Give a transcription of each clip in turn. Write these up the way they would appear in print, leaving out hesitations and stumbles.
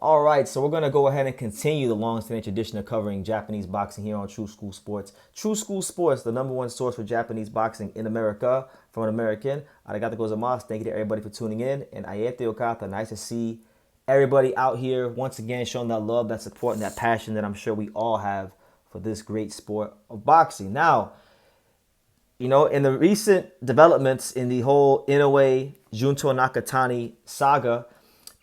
All right, so we're going to go ahead and continue the long-standing tradition of covering Japanese boxing here on True School Sports. True School Sports, the number one source for Japanese boxing in America from an American. Arigato gozaimasu. Thank you to everybody for tuning in. And ayete okata. Nice to see everybody out here once again showing that love, that support, and that passion that I'm sure we all have for this great sport of boxing. Now, in the recent developments in the whole Inoue, Junto Nakatani saga,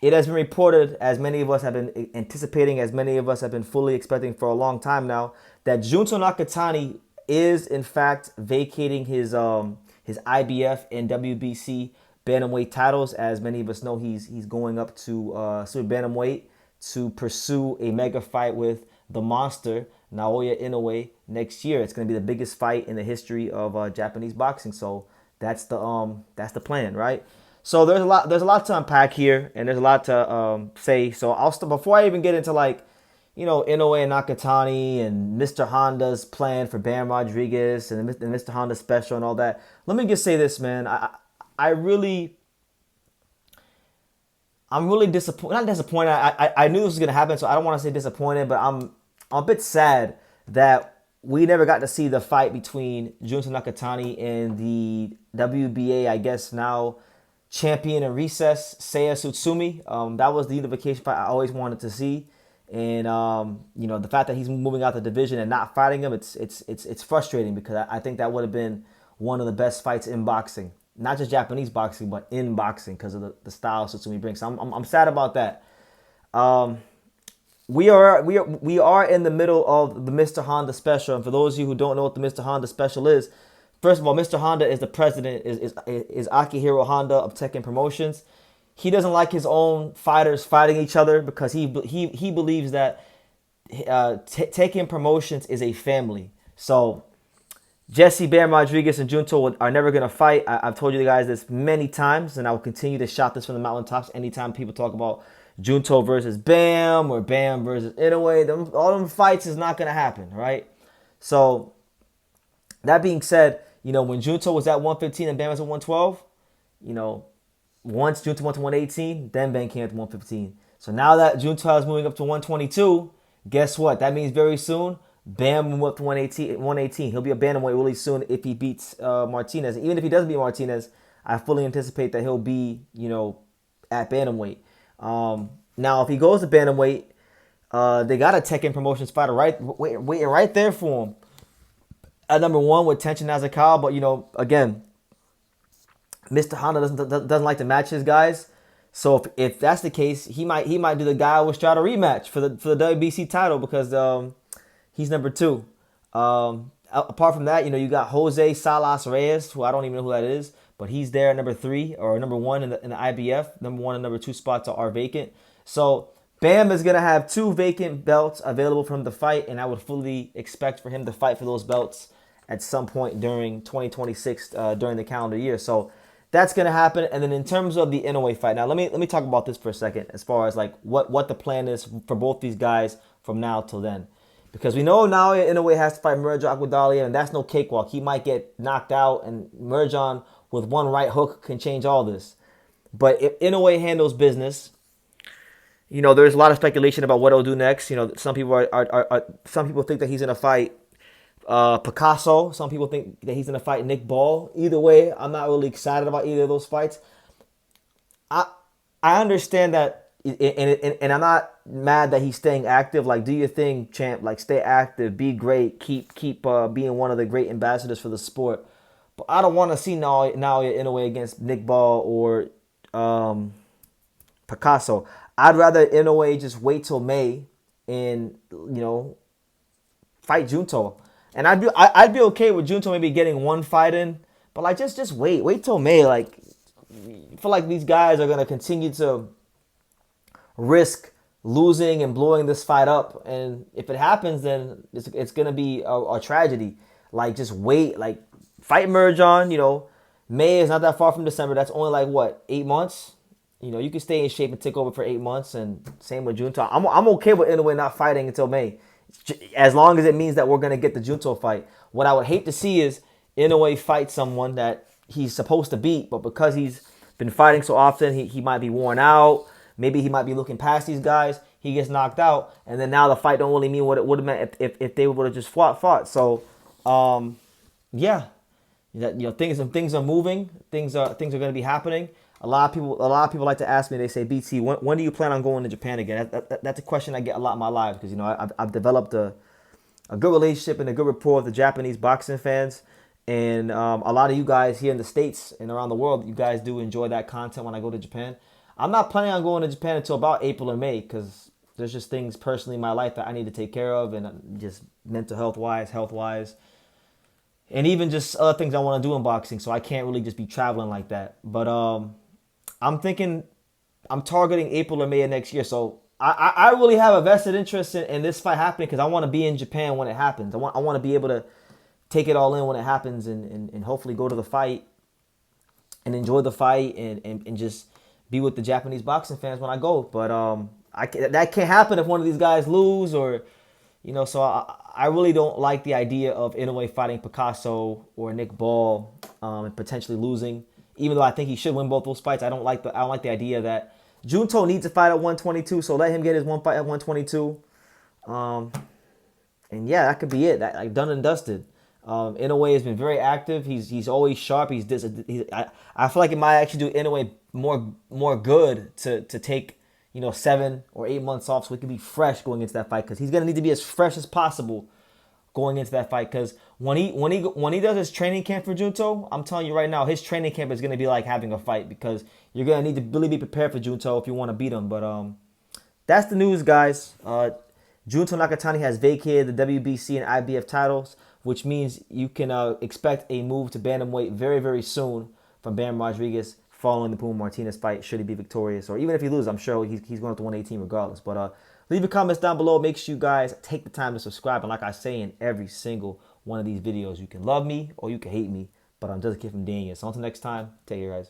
it has been reported, as many of us have been anticipating, as many of us have been fully expecting for a long time now, that Junto Nakatani is in fact vacating his IBF and WBC bantamweight titles. As many of us know, he's going up to super bantamweight to pursue a mega fight with the monster Naoya Inoue next year. It's going to be the biggest fight in the history of Japanese boxing. So that's the plan, right? So there's a lot to unpack here, and there's a lot to say. So I'll start before I even get into Inoue and Nakatani and Mr. Honda's plan for Bam Rodriguez and Mr. Honda's special and all that. Let me just say this, man. I'm really disappointed. Not disappointed. I knew this was gonna happen, so I don't want to say disappointed, but I'm a bit sad that we never got to see the fight between Junto Nakatani and the WBA, I guess now champion in recess, Seiya Tsutsumi. That was the unification fight I always wanted to see. And the fact that he's moving out the division and not fighting him, it's frustrating, because I think that would have been one of the best fights in boxing. Not just Japanese boxing, but in boxing, because of the style Tsutsumi brings. So I'm sad about that. We are in the middle of the Mr. Honda special, and for those of you who don't know what the Mr. Honda special is, first of all, Mr. Honda is the president, is Akihiro Honda of Tekken Promotions. He doesn't like his own fighters fighting each other, because he believes that Tekken Promotions is a family. So Jesse, Bam Rodriguez, and Junto are never going to fight. I've told you guys this many times, and I will continue to shout this from the mountaintops anytime people talk about Junto versus Bam or Bam versus Inoue. All them fights is not going to happen, right? So that being said, when Junto was at 115 and Bam was at 112, once Junto went to 118, then Bam came at 115. So now that Junto is moving up to 122, guess what? That means very soon, Bam will move up to 118. He'll be a bantamweight really soon if he beats Martinez. Even if he doesn't beat Martinez, I fully anticipate that he'll be, at bantamweight. Now, if he goes to bantamweight, they got a Tekken Promotions fighter waiting right there for him. At number one with Tenshin Nasukawa, but again, Mr. Honda doesn't like to match his guys. So if that's the case, he might do the guy with Strata rematch for the WBC title, because he's number two. Apart from that, you got Jose Salas Reyes, who I don't even know who that is, but he's there at number three or number one in the IBF. Number one and number two spots are vacant. So Bam is going to have two vacant belts available for him to fight, and I would fully expect for him to fight for those belts at some point during 2026, during the calendar year. So that's going to happen. And then in terms of the Inoue fight, now let me talk about this for a second, as far as what the plan is for both these guys from now till then. Because we know Naoya Inoue has to fight Mirja Akwadalian, and that's no cakewalk. He might get knocked out, and Mirjan with one right hook can change all this. But if Inoue handles business, there's a lot of speculation about what he'll do next. Some people some people think that he's going to fight Picasso. Some people think that he's going to fight Nick Ball. Either way, I'm not really excited about either of those fights. I understand that, and I'm not mad that he's staying active. Do your thing, champ. Stay active, be great, keep being one of the great ambassadors for the sport. But I don't want to see Naoya Inoue against Nick Ball or Picasso. I'd rather Inoue just wait till May and fight Junto. And I'd be okay with Junto maybe getting one fight in, but just wait till May. I feel like these guys are gonna continue to risk losing and blowing this fight up, and if it happens, then it's gonna be a tragedy. Just wait, fight Mirjan. May is not that far from December. That's only 8 months. You can stay in shape and take over for 8 months, and same with Junto. I'm okay with Inoue not fighting until May, as long as it means that we're going to get the Junto fight. What I would hate to see is Inoue fight someone that he's supposed to beat, but because he's been fighting so often, he might be worn out. Maybe he might be looking past these guys. he gets knocked out, and then now the fight don't really mean what it would have meant if they would have just fought. So, yeah, things are moving, things are going to be happening. A lot of people like to ask me. They say, BT, when do you plan on going to Japan again? That's a question I get a lot in my life because I've developed a good relationship and a good rapport with the Japanese boxing fans. And a lot of you guys here in the States and around the world, you guys do enjoy that content when I go to Japan. I'm not planning on going to Japan until about April or May because there's just things personally in my life that I need to take care of, and just mental health wise, and even just other things I want to do in boxing. So I can't really just be traveling like that. But I'm targeting April or May of next year. So I really have a vested interest in this fight happening because I want to be in Japan when it happens. I want to be able to take it all in when it happens and hopefully go to the fight and enjoy the fight and just be with the Japanese boxing fans when I go. But that can't happen if one of these guys lose or, so I really don't like the idea of Inoue fighting Picasso or Nick Ball and potentially losing. Even though I think he should win both those fights, I don't like the idea that Junto needs a fight at 122, so let him get his one fight at 122. And yeah, that could be it. Like done and dusted. Inoue has been very active. He's always sharp. I feel like it might actually do Inoue more good to take 7 or 8 months off so he can be fresh going into that fight because he's gonna need to be as fresh as possible going into that fight because when he does his training camp for Junto, I'm telling you right now, his training camp is gonna be like having a fight because you're gonna need to really be prepared for Junto if you want to beat him. But that's the news, guys. Junto Nakatani has vacated the WBC and IBF titles, which means you can expect a move to Bantamweight very, very soon from Bam Rodriguez following the Puma Martinez fight, should he be victorious. Or even if he loses, I'm sure he's going up to 118 regardless. But leave your comments down below. Make sure you guys take the time to subscribe. And like I say in every single one of these videos, you can love me or you can hate me. But I'm just a kid from Daniel. So until next time, take care, guys.